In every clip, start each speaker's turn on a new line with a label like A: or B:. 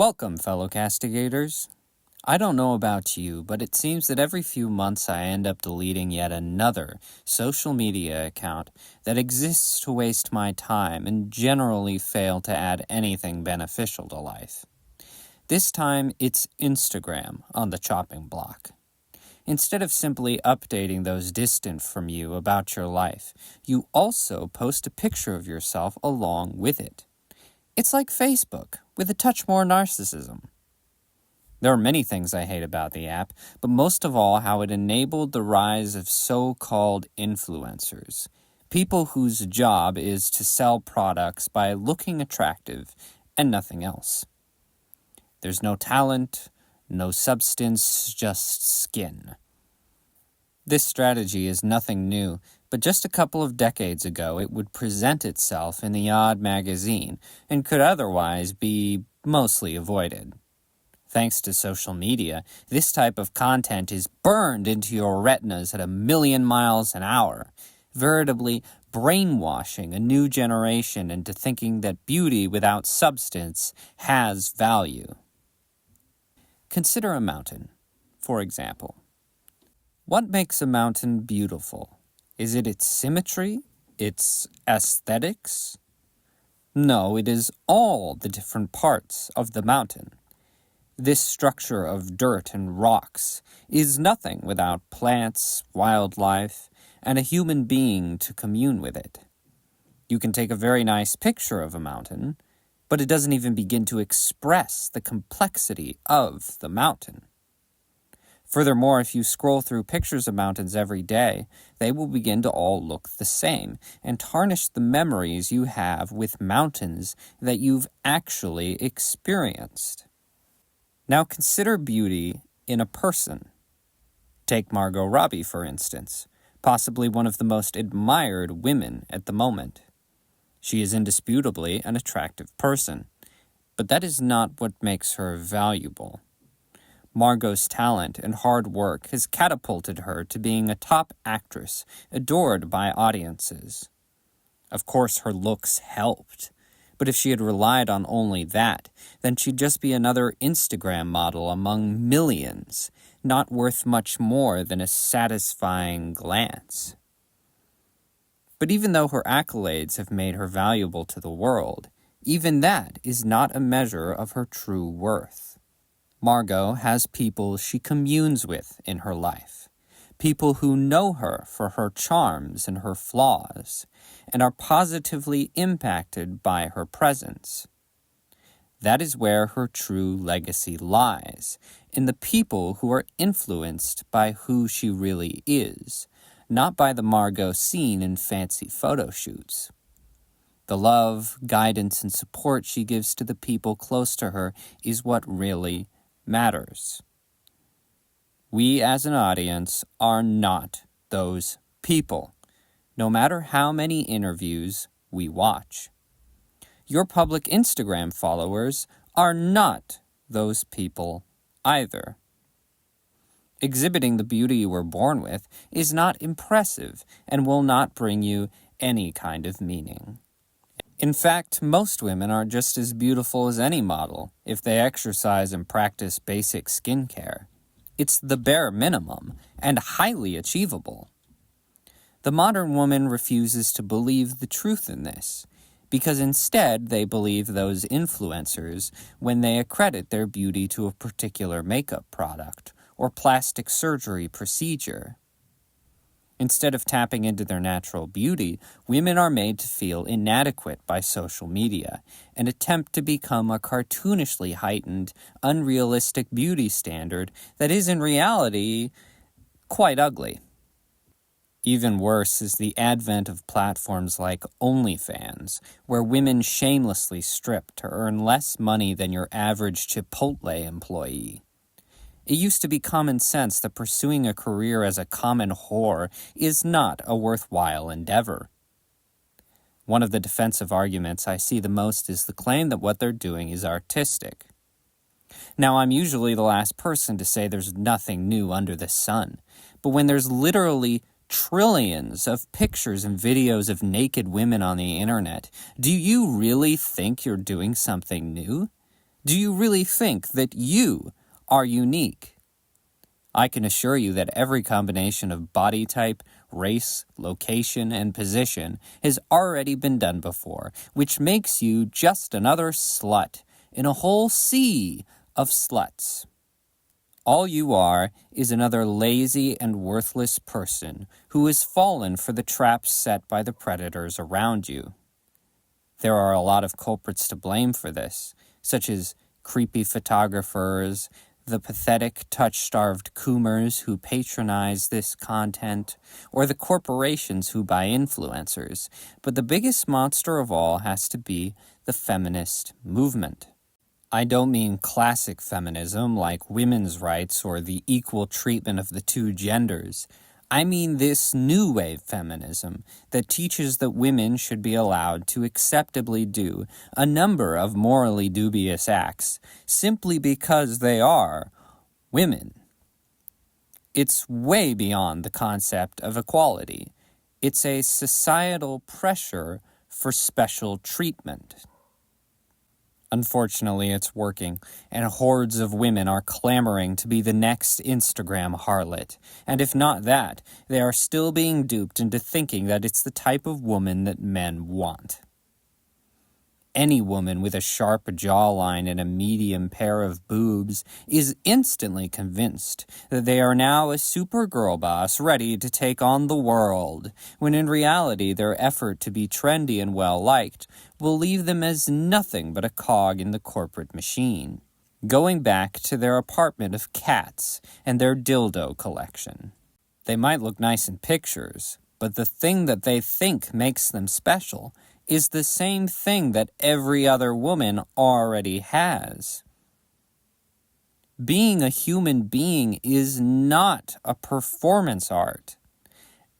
A: Welcome, fellow castigators. I don't know about you, but it seems that every few months I end up deleting yet another social media account that exists to waste my time and generally fail to add anything beneficial to life. This time, it's Instagram on the chopping block. Instead of simply updating those distant from you about your life, you also post a picture of yourself along with it. It's like Facebook, with a touch more narcissism. There are many things I hate about the app, but most of all how it enabled the rise of so-called influencers, people whose job is to sell products by looking attractive and nothing else. There's no talent, no substance, just skin. This strategy is nothing new, but just a couple of decades ago it would present itself in the odd magazine and could otherwise be mostly avoided. Thanks to social media, this type of content is burned into your retinas at 1,000,000 miles an hour, veritably brainwashing a new generation into thinking that beauty without substance has value. Consider a mountain, for example. What makes a mountain beautiful? Is it its symmetry? Its aesthetics? No, it is all the different parts of the mountain. This structure of dirt and rocks is nothing without plants, wildlife, and a human being to commune with it. You can take a very nice picture of a mountain, but it doesn't even begin to express the complexity of the mountain. Furthermore, if you scroll through pictures of mountains every day, they will begin to all look the same and tarnish the memories you have with mountains that you've actually experienced. Now consider beauty in a person. Take Margot Robbie, for instance, possibly one of the most admired women at the moment. She is indisputably an attractive person, but that is not what makes her valuable. Margot's talent and hard work has catapulted her to being a top actress adored by audiences. Of course, her looks helped, but if she had relied on only that, then she'd just be another Instagram model among millions, not worth much more than a satisfying glance. But even though her accolades have made her valuable to the world, even that is not a measure of her true worth. Margot has people she communes with in her life, people who know her for her charms and her flaws, and are positively impacted by her presence. That is where her true legacy lies, in the people who are influenced by who she really is, not by the Margot seen in fancy photo shoots. The love, guidance, and support she gives to the people close to her is what really matters. We as an audience are not those people, no matter how many interviews we watch. Your public Instagram followers are not those people either. Exhibiting the beauty you were born with is not impressive and will not bring you any kind of meaning. In fact, most women are just as beautiful as any model if they exercise and practice basic skincare. It's the bare minimum and highly achievable. The modern woman refuses to believe the truth in this, because instead they believe those influencers when they accredit their beauty to a particular makeup product or plastic surgery procedure. Instead of tapping into their natural beauty, women are made to feel inadequate by social media and attempt to become a cartoonishly heightened, unrealistic beauty standard that is in reality quite ugly. Even worse is the advent of platforms like OnlyFans, where women shamelessly strip to earn less money than your average Chipotle employee. It used to be common sense that pursuing a career as a common whore is not a worthwhile endeavor. One of the defensive arguments I see the most is the claim that what they're doing is artistic. Now, I'm usually the last person to say there's nothing new under the sun, but when there's literally trillions of pictures and videos of naked women on the internet, do you really think you're doing something new? Do you really think that you are unique? I can assure you that every combination of body type, race, location, and position has already been done before, which makes you just another slut in a whole sea of sluts. All you are is another lazy and worthless person who has fallen for the traps set by the predators around you. There are a lot of culprits to blame for this, such as creepy photographers, the pathetic, touch-starved coomers who patronize this content, or the corporations who buy influencers. But the biggest monster of all has to be the feminist movement. I don't mean classic feminism like women's rights or the equal treatment of the two genders. I mean this new wave feminism that teaches that women should be allowed to acceptably do a number of morally dubious acts simply because they are women. It's way beyond the concept of equality. It's a societal pressure for special treatment. Unfortunately, it's working, and hordes of women are clamoring to be the next Instagram harlot. And if not that, they are still being duped into thinking that it's the type of woman that men want. Any woman with a sharp jawline and a medium pair of boobs is instantly convinced that they are now a super girl boss ready to take on the world, when in reality their effort to be trendy and well-liked will leave them as nothing but a cog in the corporate machine, going back to their apartment of cats and their dildo collection. They might look nice in pictures, but the thing that they think makes them special is the same thing that every other woman already has. Being a human being is not a performance art,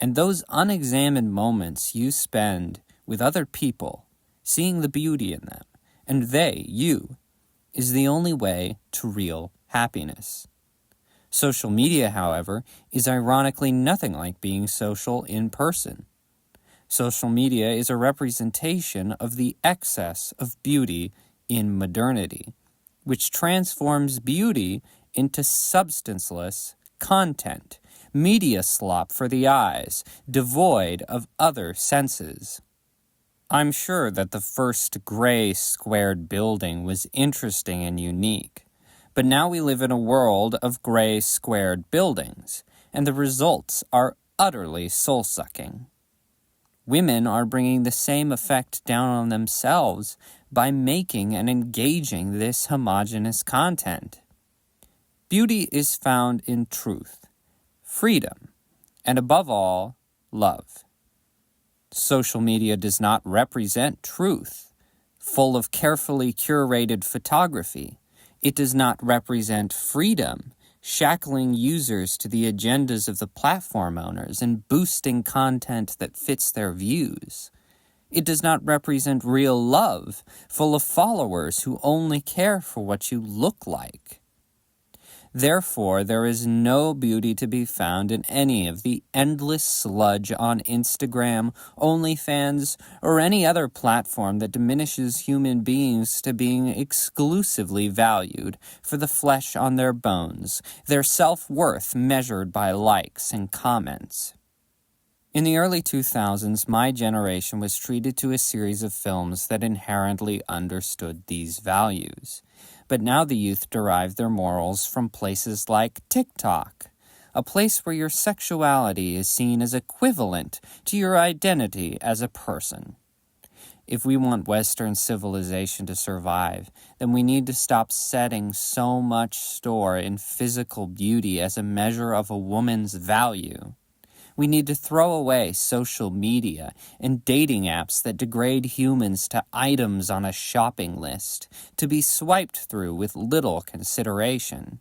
A: and those unexamined moments you spend with other people, seeing the beauty in them, and they, you, is the only way to real happiness. Social media, however, is ironically nothing like being social in person. Social media is a representation of the excess of beauty in modernity, which transforms beauty into substanceless content, media slop for the eyes, devoid of other senses. I'm sure that the first gray squared building was interesting and unique, but now we live in a world of gray squared buildings, and the results are utterly soul-sucking. Women are bringing the same effect down on themselves by making and engaging this homogeneous content. Beauty is found in truth, freedom, and above all, love. Social media does not represent truth, full of carefully curated photography. It does not represent freedom, shackling users to the agendas of the platform owners and boosting content that fits their views. It does not represent real love, full of followers who only care for what you look like. Therefore, there is no beauty to be found in any of the endless sludge on Instagram, OnlyFans, or any other platform that diminishes human beings to being exclusively valued for the flesh on their bones, their self-worth measured by likes and comments. In the early 2000s, my generation was treated to a series of films that inherently understood these values. But now the youth derive their morals from places like TikTok, a place where your sexuality is seen as equivalent to your identity as a person. If we want Western civilization to survive, then we need to stop setting so much store in physical beauty as a measure of a woman's value. We need to throw away social media and dating apps that degrade humans to items on a shopping list, to be swiped through with little consideration.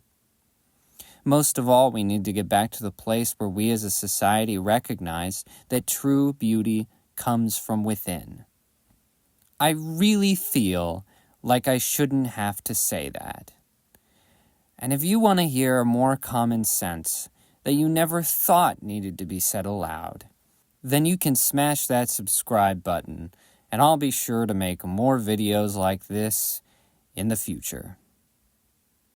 A: Most of all, we need to get back to the place where we as a society recognize that true beauty comes from within. I really feel like I shouldn't have to say that. And if you want to hear more common sense that you never thought needed to be said aloud, then you can smash that subscribe button, and I'll be sure to make more videos like this in the future.